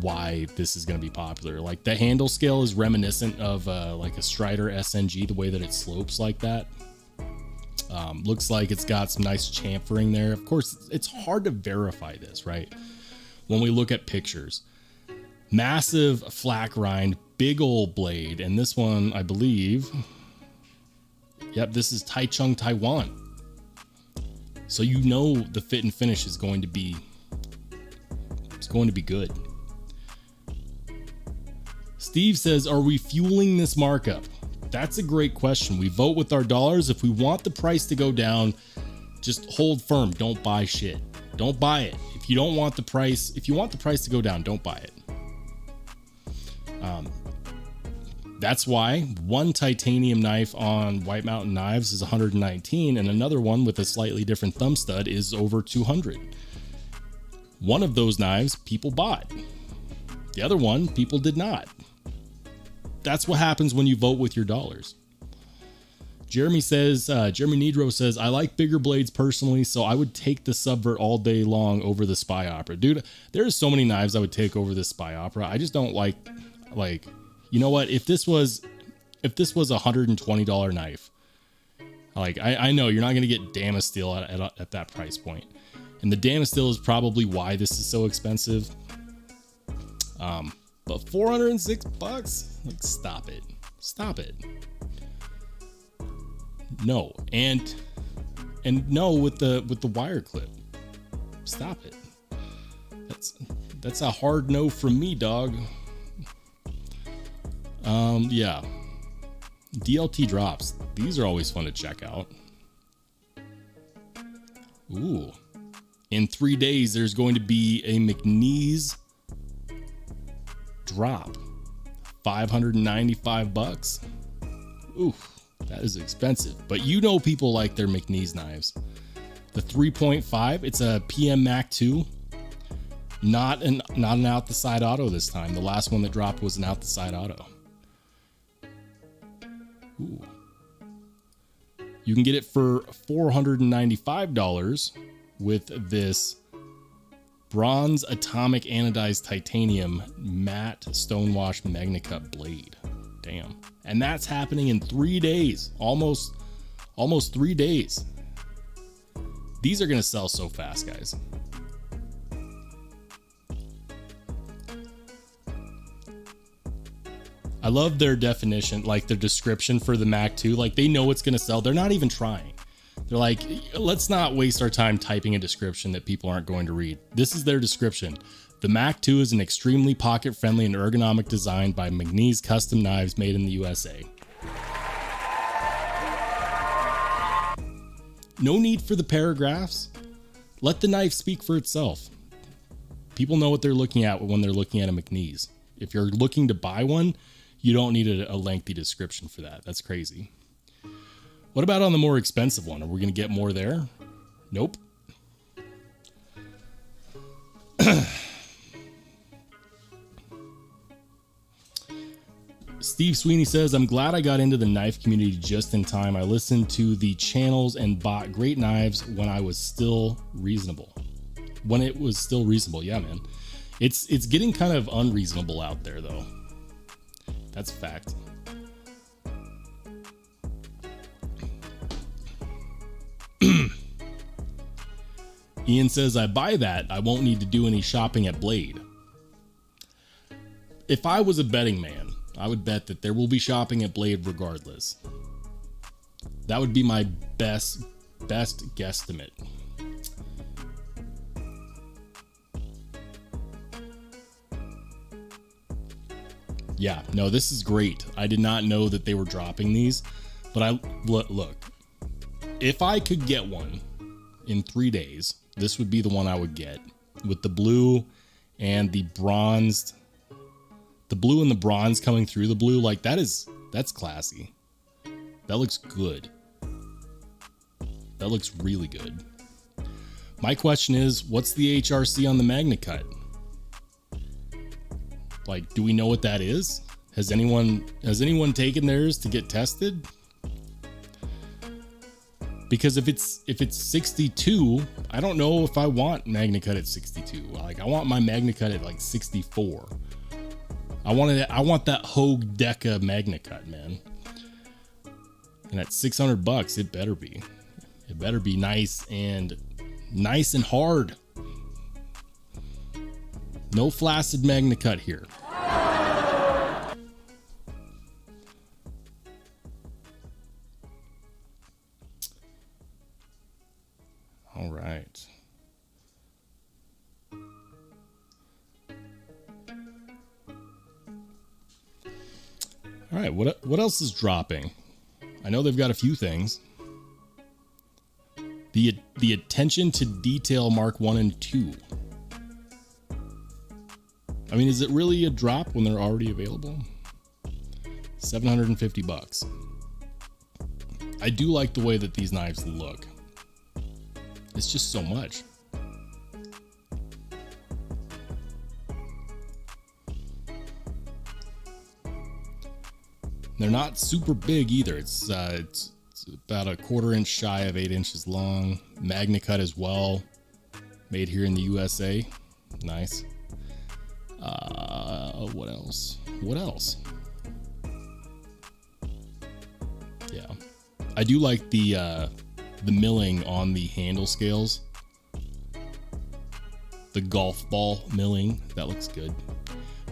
why this is going to be popular. Like the handle scale is reminiscent of like a Strider SNG, the way that it slopes like that. Looks like it's got some nice chamfering there. Of course, it's hard to verify this, right? When we look at pictures, massive flat grind, big old blade, and this one, I believe, yep, this is Taichung, Taiwan. So you know the fit and finish is going to be, it's going to be good. Steve says, are we fueling this markup? That's a great question. We vote with our dollars. If we want the price to go down, just hold firm. Don't buy shit. Don't buy it. If you don't want the price, if you want the price to go down, don't buy it. That's why one titanium knife on White Mountain Knives is $119, and another one with a slightly different thumb stud is over $200. One of those knives people bought. The other one people did not. That's what happens when you vote with your dollars. Jeremy Nidro says, I like bigger blades personally, so I would take the Subvert all day long over the Spy Opera. Dude, there's so many knives I would take over the Spy Opera. I just don't like, you know what? If this was a $120 knife, like I know you're not going to get Damasteel at that price point. And the Damasteel is probably why this is so expensive. But $406? Like, stop it. Stop it. No. And no with the wire clip. Stop it. That's a hard no from me, dog. Yeah. DLT drops. These are always fun to check out. Ooh. In 3 days, there's going to be a McNeese drop. $595. Ooh, that is expensive. But you know people like their McNeese knives. The 3.5, it's a PM Mac 2. Not an out the side auto this time. The last one that dropped was an out the side auto. Ooh. You can get it for $495 with this bronze atomic anodized titanium matte stonewash MagnaCut blade. Damn. And that's happening in 3 days. Almost 3 days. These are going to sell so fast, guys. I love their definition, like their description for the Mac 2. Like they know it's going to sell. They're not even trying. They're like, let's not waste our time typing a description that people aren't going to read. This is their description. The Mac 2 is an extremely pocket-friendly and ergonomic design by McNeese Custom Knives made in the USA. No need for the paragraphs. Let the knife speak for itself. People know what they're looking at when they're looking at a McNeese. If you're looking to buy one, you don't need a lengthy description for that. That's crazy. What about on the more expensive one? Are we going to get more there? Nope. Steve Sweeney says, I'm glad I got into the knife community just in time. I listened to the channels and bought great knives when I was still reasonable. When it was still reasonable. Yeah, man. It's getting kind of unreasonable out there, though. That's a fact. Ian says, I buy that. I won't need to do any shopping at Blade. If I was a betting man, I would bet that there will be shopping at Blade regardless. That would be my best guesstimate. Yeah, no, this is great. I did not know that they were dropping these, but look, if I could get one in 3 days, this would be the one I would get, with the blue and the bronzed, the blue and the bronze coming through the blue. Like, that's classy. That looks good. That looks really good. My question is, what's the HRC on the MagnaCut? Like, do we know what that is? Has anyone taken theirs to get tested? Because if it's 62, I don't know if I want MagnaCut at 62. Like, I want my MagnaCut at like 64. I want that Hogue Deca MagnaCut, man. And at $600, it better be. It better be nice and hard. No flaccid MagnaCut here. All right. All right, what else is dropping? I know they've got a few things. The attention to detail Mark 1 and 2. I mean, is it really a drop when they're already available? $750. I do like the way that these knives look. It's just so much. They're not super big either. It's about a 1/4 inch shy of 8 inches long. MagnaCut as well. Made here in the USA. Nice. What else? What else? Yeah, I do like the milling on the handle scales. The golf ball milling, that looks good.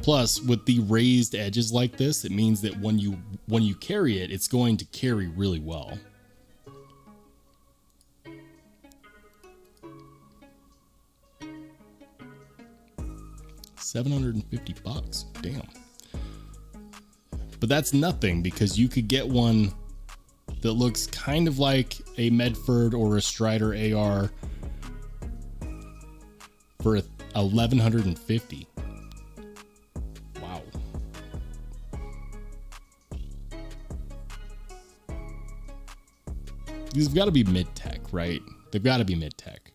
Plus, with the raised edges like this, it means that when you carry it, it's going to carry really well. $750, damn. But that's nothing, because you could get one that looks kind of like a Medford or a Strider AR for $1,150. Wow. These have got to be mid-tech, right? They've got to be mid-tech.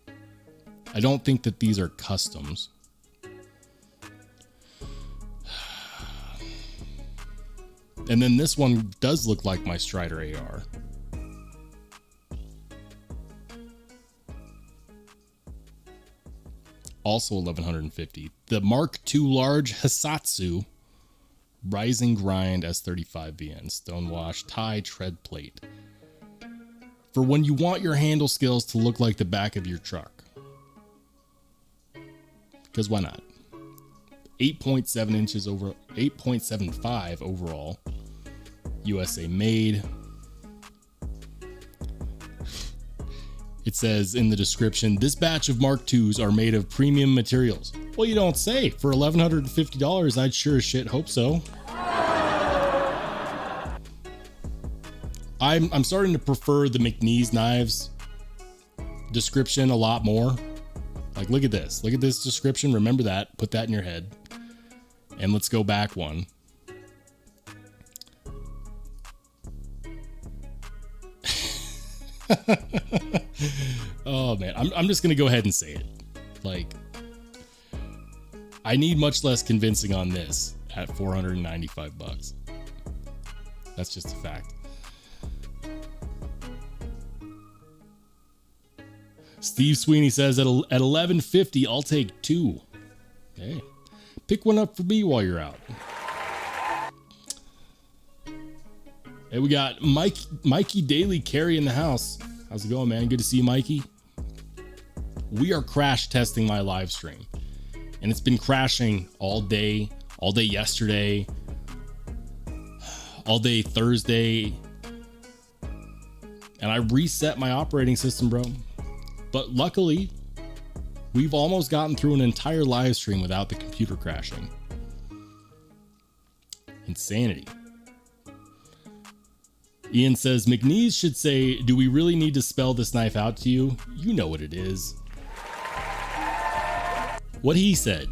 I don't think that these are customs. And then this one does look like my Strider AR. Also $1,150. The Mark II Large Hisatsu Rising Grind S35VN Stonewash Tie Tread Plate. For when you want your handle scales to look like the back of your truck. Because why not? 8.7 inches over 8.75 overall. USA made. It says in the description, this batch of Mark IIs are made of premium materials. Well, you don't say. For $1,150, I'd sure as shit hope so. I'm starting to prefer the McNeese knives description a lot more. Like, look at this. Look at this description. Remember that. Put that in your head. And let's go back one. Oh man, I'm just gonna go ahead and say it. Like, I need much less convincing on this at $495. That's just a fact. Steve Sweeney says at $1,150, I'll take two. Hey, Pick one up for me while you're out. Hey, we got Mikey Daily Carry in the house. How's it going, man? Good to see you, Mikey. We are crash testing my live stream, and it's been crashing all day yesterday, all day Thursday, and I reset my operating system, bro. But luckily, we've almost gotten through an entire live stream without the computer crashing. Insanity. Ian says, McNeese should say, do we really need to spell this knife out to you? You know what it is. What he said.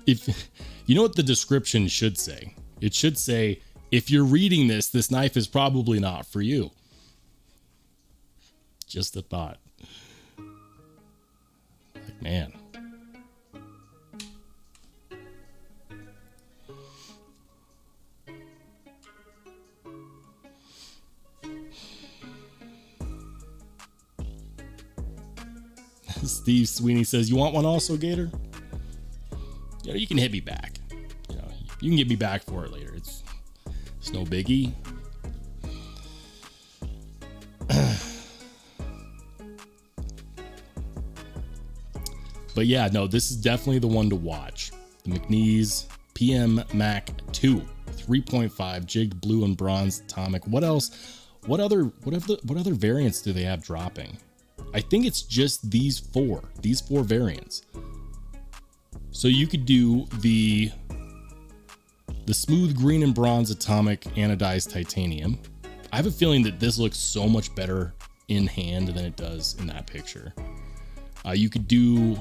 If you know what the description should say? It should say, if you're reading this, this knife is probably not for you. Just a thought. Like, man. Steve Sweeney says, you want one also, Gator? You know, you can hit me back. You know, you can get me back for it later. It's no biggie. But yeah, no, this is definitely the one to watch. The McNeese PM Mac 2 3.5 jigged blue and bronze atomic. What else? What other variants do they have dropping? I think it's just these four variants. So you could do the smooth green and bronze atomic anodized titanium. I have a feeling that this looks so much better in hand than it does in that picture. You could do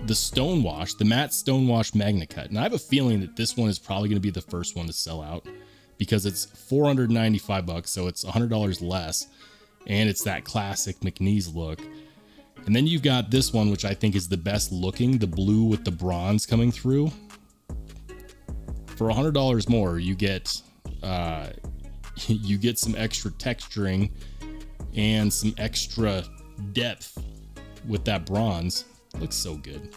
the stonewash, the matte stonewash magna cut. And I have a feeling that this one is probably going to be the first one to sell out because it's $495, so it's $100 less. And it's that classic McNeese look. And then you've got this one, which I think is the best looking, the blue with the bronze coming through. For $100 more, you get some extra texturing and some extra depth with that bronze. Looks so good.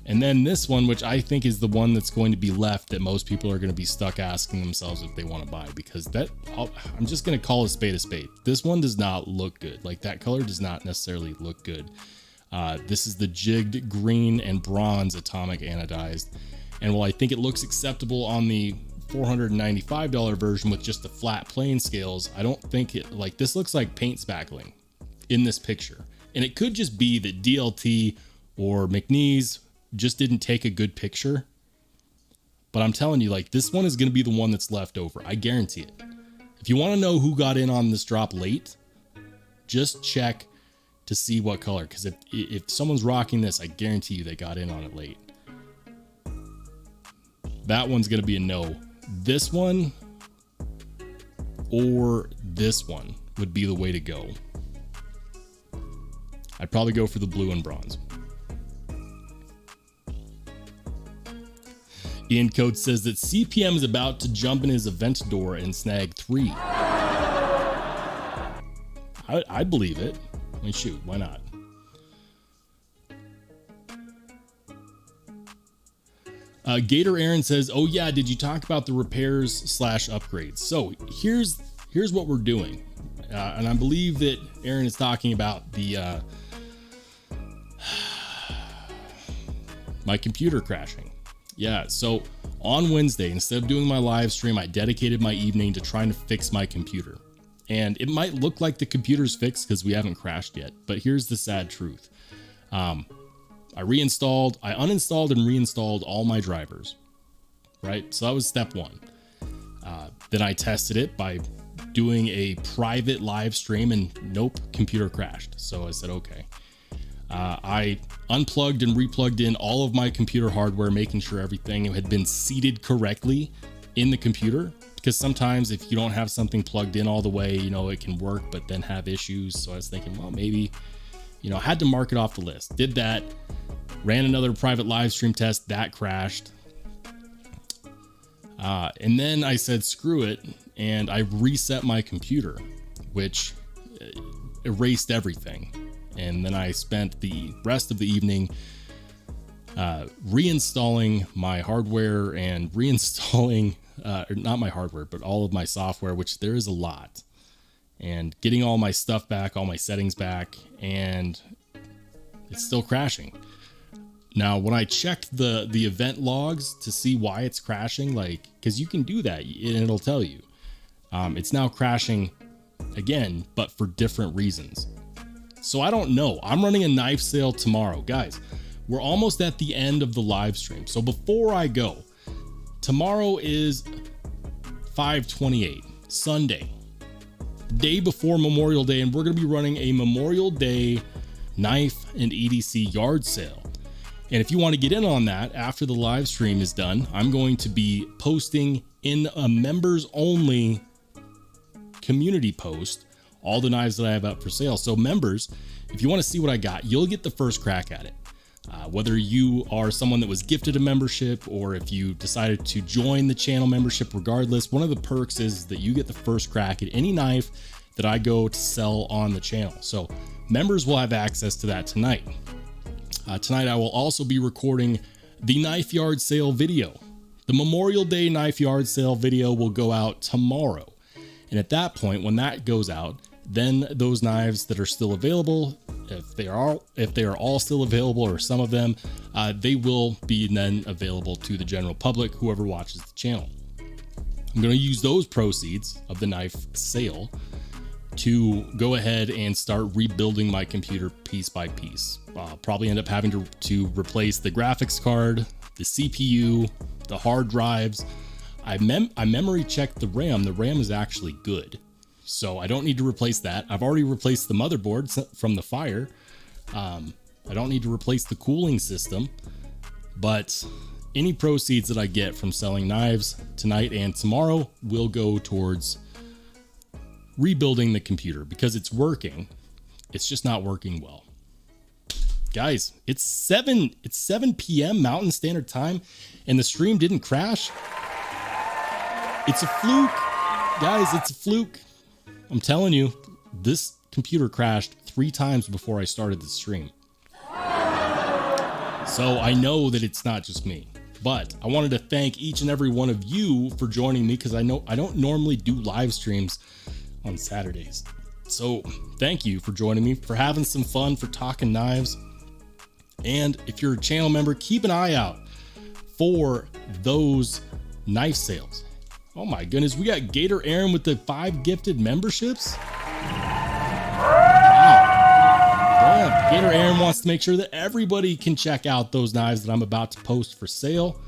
And then this one, which I think is the one that's going to be left that most people are going to be stuck asking themselves if they want to buy, because I'm just going to call a spade a spade. This one does not look good. Like, that color does not necessarily look good. This is the jigged green and bronze atomic anodized. And while I think it looks acceptable on the $495 version with just the flat plane scales, I don't think it, like, this looks like paint spackling in this picture. And it could just be that DLT or McNeese just didn't take a good picture. But I'm telling you, like, this one is going to be the one that's left over. I guarantee it. If you want to know who got in on this drop late, just check to see what color. Because if someone's rocking this, I guarantee you they got in on it late. That one's going to be a no. This one or this one would be the way to go. I'd probably go for the blue and bronze. Ian Coates says that CPM is about to jump in his event door and snag 3. I believe it. I mean, shoot, why not? Gator Aaron says, oh yeah, did you talk about the repairs / upgrades? So here's what we're doing. And I believe that Aaron is talking about the my computer crashing. Yeah, so on Wednesday, instead of doing my live stream, I dedicated my evening to trying to fix my computer. And it might look like the computer's fixed because we haven't crashed yet, but here's the sad truth. I uninstalled and reinstalled all my drivers, right? So that was step one. Then I tested it by doing a private live stream and nope, computer crashed. So I said, okay. I unplugged and replugged in all of my computer hardware, making sure everything had been seated correctly in the computer. Because sometimes if you don't have something plugged in all the way, you know, it can work, but then have issues. So I was thinking, well, maybe, you know, I had to mark it off the list. Did that, ran another private live stream test, that crashed. And then I said, screw it. And I reset my computer, which erased everything. And then I spent the rest of the evening reinstalling my hardware and reinstalling, not my hardware, but all of my software, which there is a lot, and getting all my stuff back, all my settings back, and it's still crashing. Now, when I checked the event logs to see why it's crashing, like, because you can do that and it'll tell you, it's now crashing again, but for different reasons. So I don't know. I'm running a knife sale tomorrow. Guys, we're almost at the end of the live stream. So before I go, tomorrow is 5/28, Sunday, day before Memorial Day, and we're going to be running a Memorial Day knife and EDC yard sale. And if you want to get in on that after the live stream is done, I'm going to be posting in a members only community post all the knives that I have up for sale. So members, if you want to see what I got, you'll get the first crack at it. Whether you are someone that was gifted a membership or if you decided to join the channel membership, regardless, one of the perks is that you get the first crack at any knife that I go to sell on the channel. So members will have access to that tonight. Tonight, I will also be recording the knife yard sale video. The Memorial Day knife yard sale video will go out tomorrow. And at that point, when that goes out, then those knives that are still available, if they are all still available or some of them, they will be then available to the general public, whoever watches the channel. I'm going to use those proceeds of the knife sale to go ahead and start rebuilding my computer piece by piece. I'll probably end up having to replace the graphics card, the CPU, the hard drives. I memory checked the RAM. The RAM is actually good, so I don't need to replace that. I've already replaced the motherboard from the fire. I don't need to replace the cooling system, but any proceeds that I get from selling knives tonight and tomorrow will go towards rebuilding the computer because it's working. It's just not working well. Guys, it's 7 p.m. Mountain Standard Time and the stream didn't crash. It's a fluke. Guys, it's a fluke. I'm telling you, this computer crashed 3 times before I started the stream. So I know that it's not just me, but I wanted to thank each and every one of you for joining me because I know I don't normally do live streams on Saturdays. So thank you for joining me, for having some fun, for talking knives. And if you're a channel member, keep an eye out for those knife sales. Oh my goodness, we got Gator Aaron with the 5 gifted memberships. Wow. Damn, Gator Aaron wants to make sure that everybody can check out those knives that I'm about to post for sale.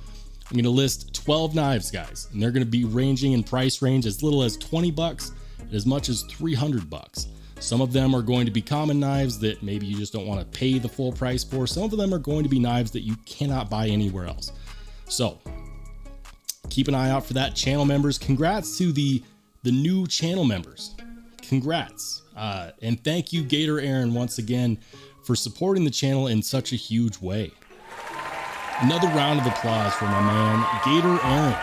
I'm going to list 12 knives, guys, and they're going to be ranging in price range as little as $20 and as much as $300. Some of them are going to be common knives that maybe you just don't want to pay the full price for. Some of them are going to be knives that you cannot buy anywhere else. So keep an eye out for that. Channel members, congrats to the new channel members. Congrats. And thank you, Gator Aaron, once again for supporting the channel in such a huge way. Another round of applause for my man, Gator Aaron.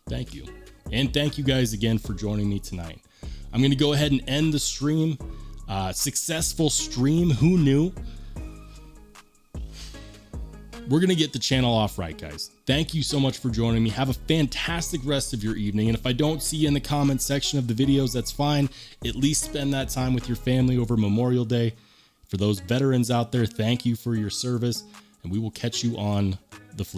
Thank you. And thank you guys again for joining me tonight. I'm going to go ahead and end the stream. Successful stream. Who knew? We're going to get the channel off right, guys. Thank you so much for joining me. Have a fantastic rest of your evening. And if I don't see you in the comment section of the videos, that's fine. At least spend that time with your family over Memorial Day. For those veterans out there, thank you for your service. And we will catch you on the flip.